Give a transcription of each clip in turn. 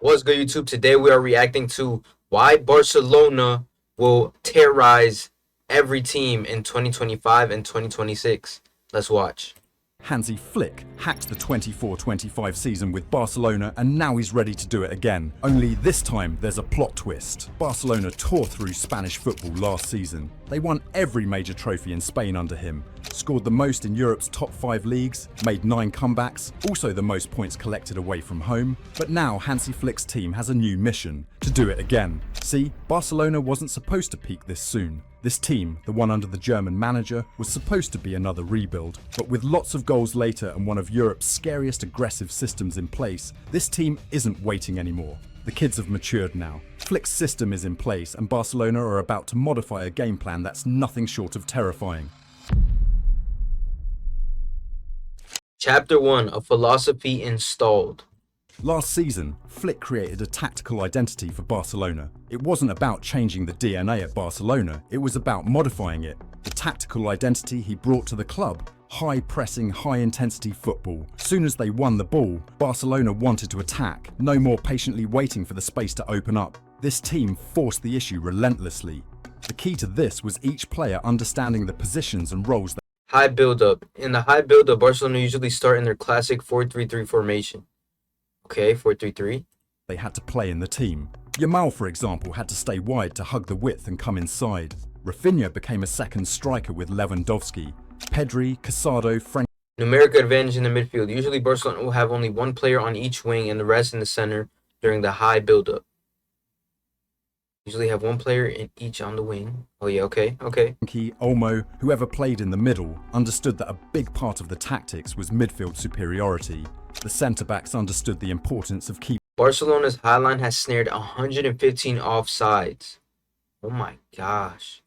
What's good, YouTube? Today we are reacting to why Barcelona will terrorize every team in 2025 and 2026. Let's watch. Hansi Flick hacked the 24-25 season with Barcelona and now he's ready to do it again. Only this time there's a plot twist. Barcelona tore through Spanish football last season. They won every major trophy in Spain under him, scored the most in Europe's top 5 leagues, made 9 comebacks, also the most points collected away from home. But now Hansi Flick's team has a new mission: to do it again. See, Barcelona wasn't supposed to peak this soon. This team, the one under the German manager, was supposed to be another rebuild, but with lots of goals later and one of Europe's scariest aggressive systems in place, this team isn't waiting anymore. The kids have matured now. Flick's system is in place and Barcelona are about to modify a game plan that's nothing short of terrifying. Chapter 1: A Philosophy Installed. Last season, Flick created a tactical identity for Barcelona. It wasn't about changing the DNA at Barcelona, it was about modifying it. The tactical identity he brought to the club: high-pressing, high-intensity football. Soon as they won the ball, Barcelona wanted to attack, no more patiently waiting for the space to open up. This team forced the issue relentlessly. The key to this was each player understanding the positions and roles. High build-up. In the high build-up, Barcelona usually start in their classic 4-3-3 formation. Okay, 4-3-3. They had to play in the team. Yamal, for example, had to stay wide to hug the width and come inside. Rafinha became a second striker with Lewandowski. Pedri, Casado, Frank. Numeric advantage in the midfield. Usually Barcelona will have only one player on each wing and the rest in the center during the high build-up. Usually have one player in each on the wing. Oh yeah, okay. Olmo, whoever played in the middle, understood that a big part of the tactics was midfield superiority. The centre-backs understood the importance of keeping. Barcelona's high line has snared 115 offsides. Oh my gosh.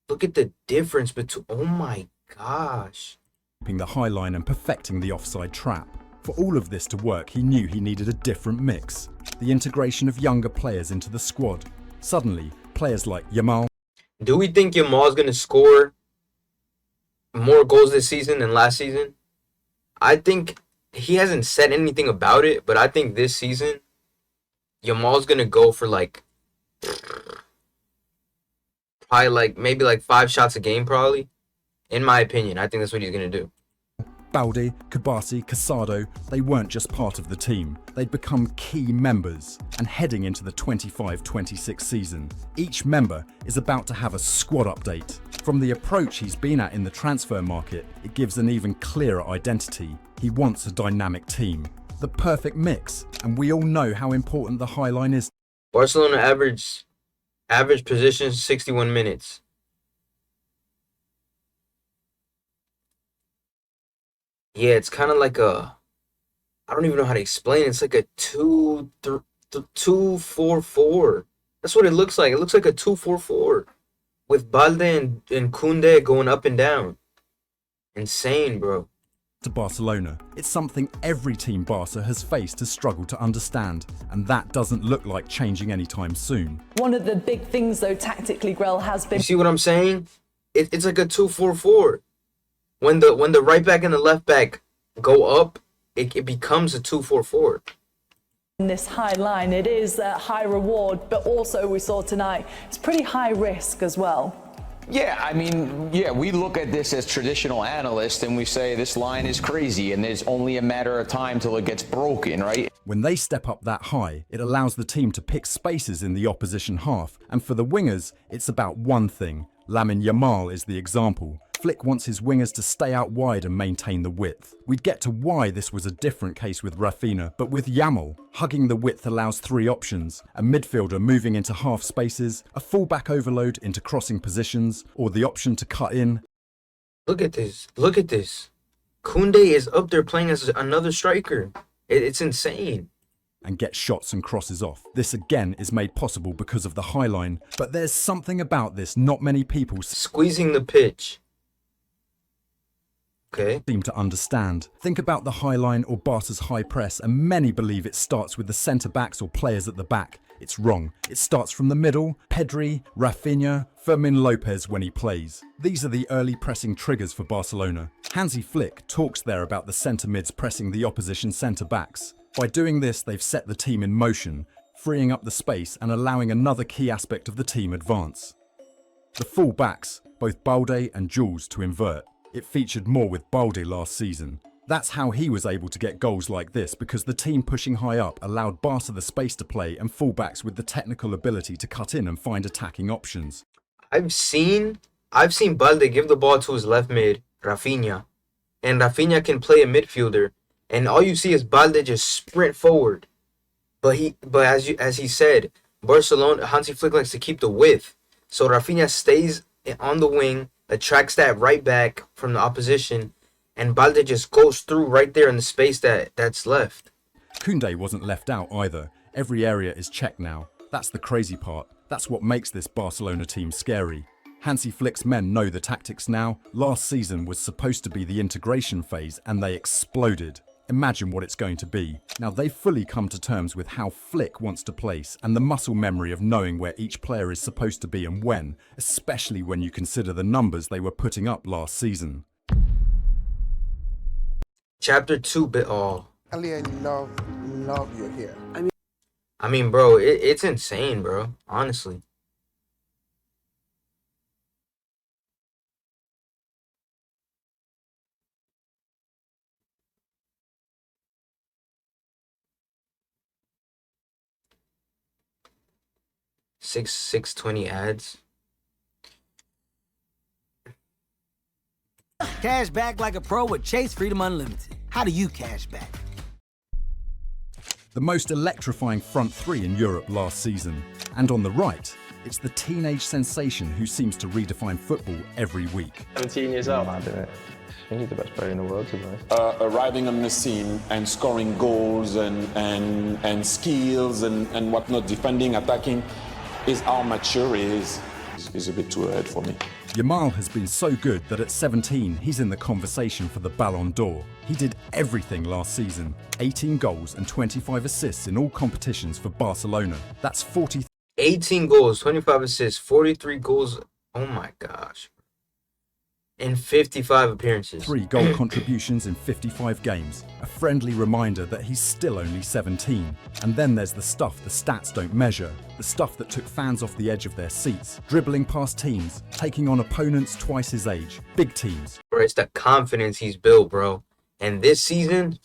Look at the difference between... Oh my gosh. The high line and perfecting the offside trap. For all of this to work, he knew he needed a different mix. The integration of younger players into the squad. Suddenly, players like Yamal. Do we think Yamal's going to score more goals this season than last season? I think he hasn't said anything about it, but I think this season, Yamal's going to go for maybe 5 shots a game, probably. In my opinion, I think that's what he's going to do. Balde, Kabasi, Casado, they weren't just part of the team, they'd become key members. And heading into the 25-26 season, each member is about to have a squad update. From the approach he's been at in the transfer market, it gives an even clearer identity. He wants a dynamic team, the perfect mix, and we all know how important the high line is. Barcelona average position 61 minutes. Yeah, it's kind of like I don't even know how to explain it. It's like a 2-4-4. That's what it looks like. It looks like a 2-4-4 with Balde and Koundé going up and down. Insane, bro. To Barcelona, it's something every team Barca has faced has struggled to understand, and that doesn't look like changing anytime soon. One of the big things, though, tactically, Grell has been... You see what I'm saying? It's like a 2-4-4. When the right back and the left back go up, it becomes a 2-4-4. In this high line, it is a high reward, but also we saw tonight, it's pretty high risk as well. Yeah, I mean, we look at this as traditional analysts and we say this line is crazy and there's only a matter of time till it gets broken, right? When they step up that high, it allows the team to pick spaces in the opposition half, and for the wingers, it's about one thing. Lamine Yamal is the example. Flick wants his wingers to stay out wide and maintain the width. We'd get to why this was a different case with Rafinha, but with Yamal, hugging the width allows 3 options: a midfielder moving into half spaces, a fullback overload into crossing positions, or the option to cut in. Look at this. Look at this. Koundé is up there playing as another striker. It's insane. And get shots and crosses off. This again is made possible because of the high line, but there's something about this not many people squeezing the pitch. Okay. Seem to understand. Think about the high line or Barca's high press, and many believe it starts with the centre-backs or players at the back. It's wrong. It starts from the middle: Pedri, Rafinha, Fermin Lopez when he plays. These are the early pressing triggers for Barcelona. Hansi Flick talks there about the centre mids pressing the opposition centre-backs. By doing this, they've set the team in motion, freeing up the space and allowing another key aspect of the team advance. The full backs, both Balde and Jules, to invert. It featured more with Balde last season. That's how he was able to get goals like this, because the team pushing high up allowed Barca the space to play and fullbacks with the technical ability to cut in and find attacking options. I've seen Balde give the ball to his left mid, Rafinha, and Rafinha can play a midfielder, and all you see is Balde just sprint forward. But as he said, Barcelona, Hansi Flick likes to keep the width, so Rafinha stays on the wing, attracts that right back from the opposition, and Balde just goes through right there in the space that's left. Koundé wasn't left out either. Every area is checked now. That's the crazy part. That's what makes this Barcelona team scary. Hansi Flick's men know the tactics now. Last season was supposed to be the integration phase and they exploded. Imagine what it's going to be. Now they've fully come to terms with how Flick wants to place and the muscle memory of knowing where each player is supposed to be and when, especially when you consider the numbers they were putting up last season. Chapter 2 bit all. Ali, I love your hair. I mean, bro, it's insane, bro. Honestly. Six 20 ads. Cash back like a pro with Chase Freedom Unlimited. How do you cash back? The most electrifying front three in Europe last season. And on the right, it's the teenage sensation who seems to redefine football every week. 17 years old. I think he's the best player in the world, to be honest. Arriving on the scene and scoring goals and skills and whatnot, defending, attacking, is how mature he is. Is a bit too ahead for me. Yamal has been so good that at 17, he's in the conversation for the Ballon d'Or. He did everything last season. 18 goals and 25 assists in all competitions for Barcelona. That's 18 goals, 25 assists, 43 goals. Oh my gosh. In 55 appearances. 3 goal contributions in 55 games. A friendly reminder that he's still only 17. And then there's the stuff the stats don't measure. The stuff that took fans off the edge of their seats. Dribbling past teams. Taking on opponents twice his age. Big teams. Bro, it's the confidence he's built, bro. And this season,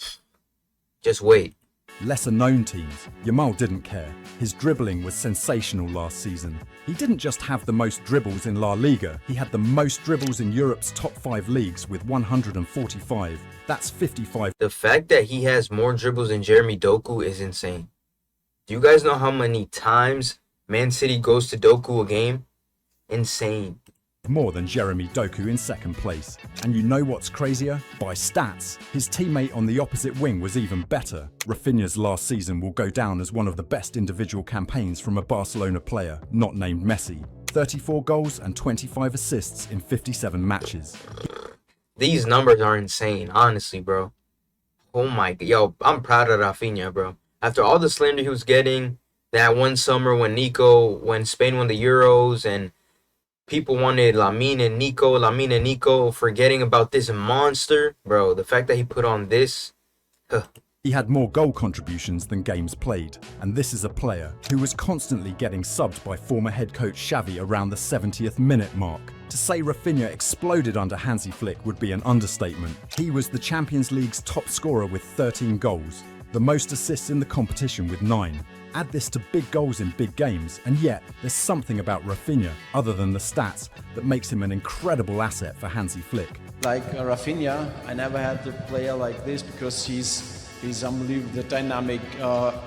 just wait. Lesser known teams. Yamal didn't care. His dribbling was sensational last season. He didn't just have the most dribbles in La Liga, he had the most dribbles in Europe's top 5 leagues with 145. That's 55. The fact that he has more dribbles than Jeremy Doku is insane. Do you guys know how many times Man City goes to Doku a game? Insane. More than Jeremy Doku in second place. And you know what's crazier? By stats, his teammate on the opposite wing was even better. Rafinha's last season will go down as one of the best individual campaigns from a Barcelona player, not named Messi. 34 goals and 25 assists in 57 matches. These numbers are insane, honestly, bro. Oh my, yo, I'm proud of Rafinha, bro. After all the slander he was getting, that one summer when Spain won the Euros and people wanted Lamine and Nico, forgetting about this monster. Bro, the fact that he put on this. He had more goal contributions than games played. And this is a player who was constantly getting subbed by former head coach Xavi around the 70th minute mark. To say Rafinha exploded under Hansi Flick would be an understatement. He was the Champions League's top scorer with 13 goals. The most assists in the competition with 9. Add this to big goals in big games, and yet there's something about Rafinha, other than the stats, that makes him an incredible asset for Hansi Flick. Like Rafinha, I never had a player like this because he's unbelievable. The dynamic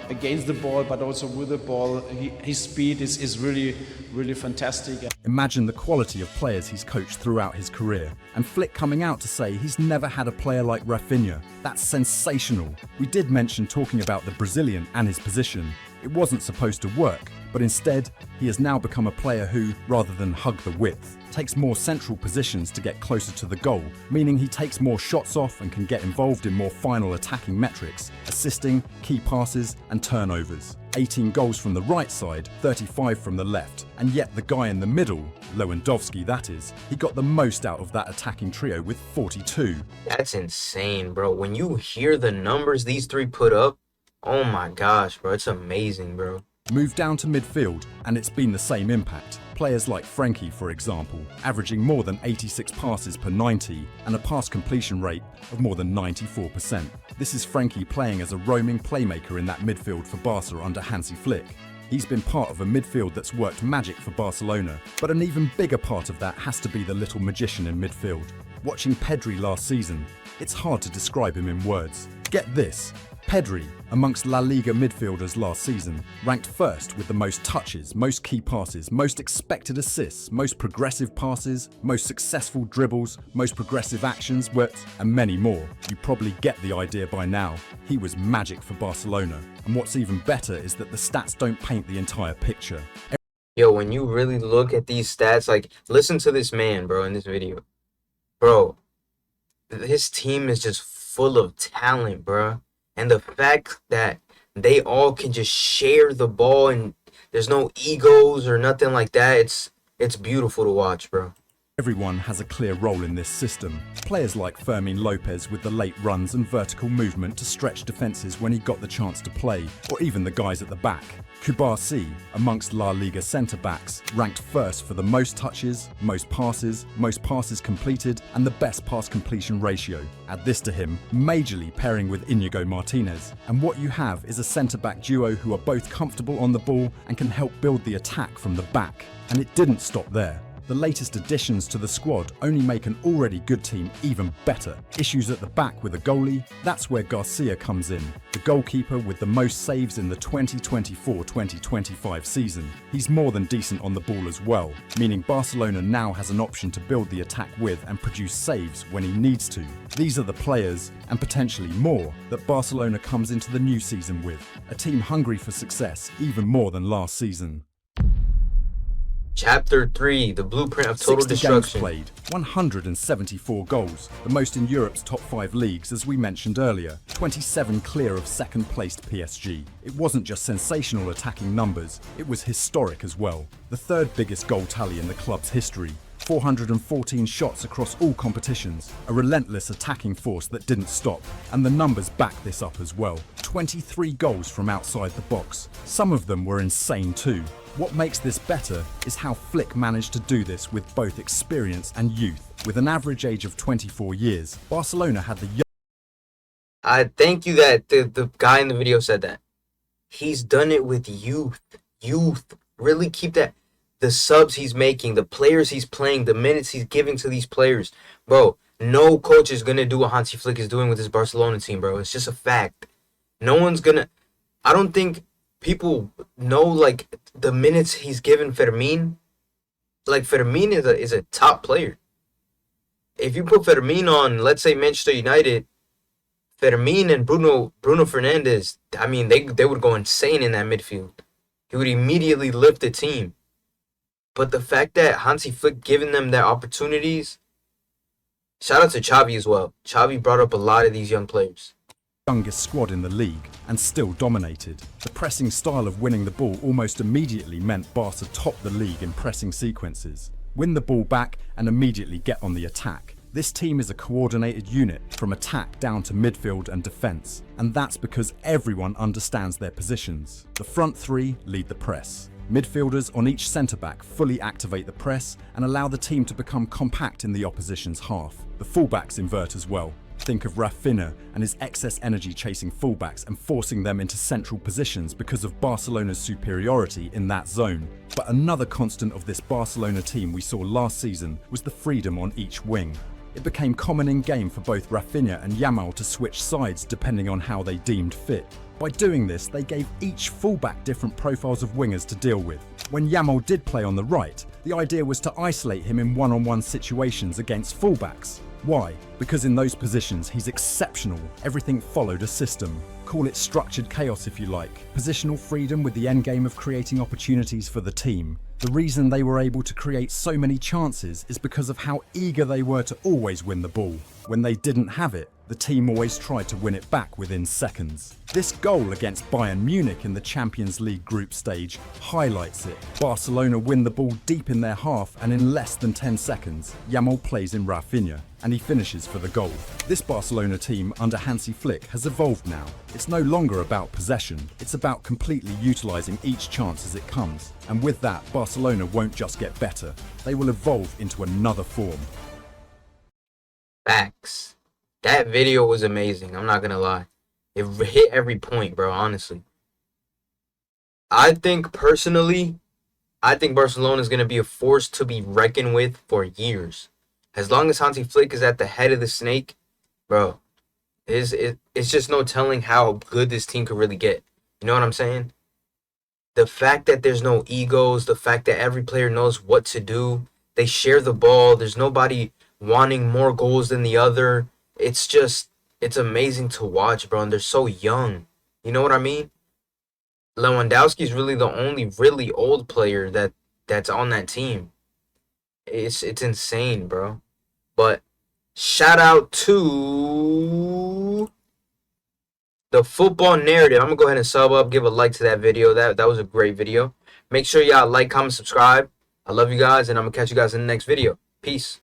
against the ball, but also with the ball. His speed is really fantastic. Imagine the quality of players he's coached throughout his career. And Flick coming out to say he's never had a player like Rafinha. That's sensational. We did mention talking about the Brazilian and his position. It wasn't supposed to work, but instead, he has now become a player who, rather than hug the width, takes more central positions to get closer to the goal, meaning he takes more shots off and can get involved in more final attacking metrics, assisting, key passes and turnovers. 18 goals from the right side, 35 from the left, and yet the guy in the middle, Lewandowski that is, he got the most out of that attacking trio with 42. That's insane, bro. When you hear the numbers these three put up, Oh my gosh, bro. It's amazing, bro. Move down to midfield, and it's been the same impact. Players like Frenkie, for example, averaging more than 86 passes per 90 and a pass completion rate of more than 94%. This is Frenkie playing as a roaming playmaker in that midfield for Barca under Hansi Flick. He's been part of a midfield that's worked magic for Barcelona, but an even bigger part of that has to be the little magician in midfield. Watching Pedri last season, it's hard to describe him in words. Get this. Pedri, amongst La Liga midfielders last season, ranked first with the most touches, most key passes, most expected assists, most progressive passes, most successful dribbles, most progressive actions, and many more. You probably get the idea by now. He was magic for Barcelona. And what's even better is that the stats don't paint the entire picture. Yo, when you really look at these stats, like, listen to this man, bro, in this video. Bro, his team is just full of talent, bro. And the fact that they all can just share the ball and there's no egos or nothing like that, it's beautiful to watch, bro. Everyone has a clear role in this system. Players like Fermin Lopez with the late runs and vertical movement to stretch defences when he got the chance to play, or even the guys at the back. Kubarsi, amongst La Liga centre-backs, ranked first for the most touches, most passes completed, and the best pass completion ratio. Add this to him, majorly pairing with Íñigo Martinez, and what you have is a centre-back duo who are both comfortable on the ball and can help build the attack from the back. And it didn't stop there. The latest additions to the squad only make an already good team even better. Issues at the back with a goalie, that's where Garcia comes in, the goalkeeper with the most saves in the 2024-2025 season. He's more than decent on the ball as well, meaning Barcelona now has an option to build the attack with and produce saves when he needs to. These are the players, and potentially more, that Barcelona comes into the new season with, a team hungry for success even more than last season. Chapter 3, the blueprint of total 60 destruction. games played, 174 goals, the most in Europe's top 5 leagues as we mentioned earlier, 27 clear of second-placed PSG. It wasn't just sensational attacking numbers, it was historic as well. The third biggest goal tally in the club's history. 414 shots across all competitions, a relentless attacking force that didn't stop, and the numbers back this up as well. 23 goals from outside the box. Some of them were insane too. What makes this better is how Flick managed to do this with both experience and youth. With an average age of 24 years, Barcelona had the I thank you that the guy in the video said that. He's done it with youth. Youth. Really keep that. The subs he's making, the players he's playing, the minutes he's giving to these players. Bro, no coach is going to do what Hansi Flick is doing with his Barcelona team, bro. It's just a fact. No one's going to... I don't think people know, like, the minutes he's given Fermin. Like, Fermin is a top player. If you put Fermin on, let's say, Manchester United, Fermin and Bruno Fernandes, I mean, they would go insane in that midfield. He would immediately lift the team. But the fact that Hansi Flick giving them their opportunities, shout out to Xavi as well. Xavi brought up a lot of these young players. Youngest squad in the league and still dominated. The pressing style of winning the ball almost immediately meant Barca topped the league in pressing sequences. Win the ball back and immediately get on the attack. This team is a coordinated unit from attack down to midfield and defence, and that's because everyone understands their positions. The front three lead the press. Midfielders on each centre-back fully activate the press and allow the team to become compact in the opposition's half. The fullbacks invert as well. Think of Rafinha and his excess energy chasing fullbacks and forcing them into central positions because of Barcelona's superiority in that zone. But another constant of this Barcelona team we saw last season was the freedom on each wing. It became common in game for both Rafinha and Yamal to switch sides depending on how they deemed fit. By doing this, they gave each fullback different profiles of wingers to deal with. When Yamal did play on the right, the idea was to isolate him in one-on-one situations against fullbacks. Why? Because in those positions he's exceptional. Everything followed a system. Call it structured chaos if you like. Positional freedom with the endgame of creating opportunities for the team. The reason they were able to create so many chances is because of how eager they were to always win the ball. When they didn't have it, the team always tried to win it back within seconds. This goal against Bayern Munich in the Champions League group stage highlights it. Barcelona win the ball deep in their half, and in less than 10 seconds, Yamal plays in Rafinha, and he finishes for the goal. This Barcelona team under Hansi Flick has evolved now. It's no longer about possession, it's about completely utilising each chance as it comes. And with that, Barcelona won't just get better, they will evolve into another form. Facts. That video was amazing. I'm not gonna lie. It hit every point, bro, honestly. I think personally, Barcelona is gonna be a force to be reckoned with for years. As long as Hansi Flick is at the head of the snake, bro, it's just no telling how good this team could really get. You know what I'm saying? The fact that there's no egos, the fact that every player knows what to do, they share the ball, there's nobody wanting more goals than the other. It's amazing to watch, bro, and they're so young. You know what I mean? Lewandowski's really the only really old player that's on that team. It's insane, bro. But shout out to the football narrative. I'm gonna go ahead and sub up, give a like to that video. That was a great video. Make sure y'all like, comment, subscribe. I love you guys, and I'm gonna catch you guys in the next video. Peace.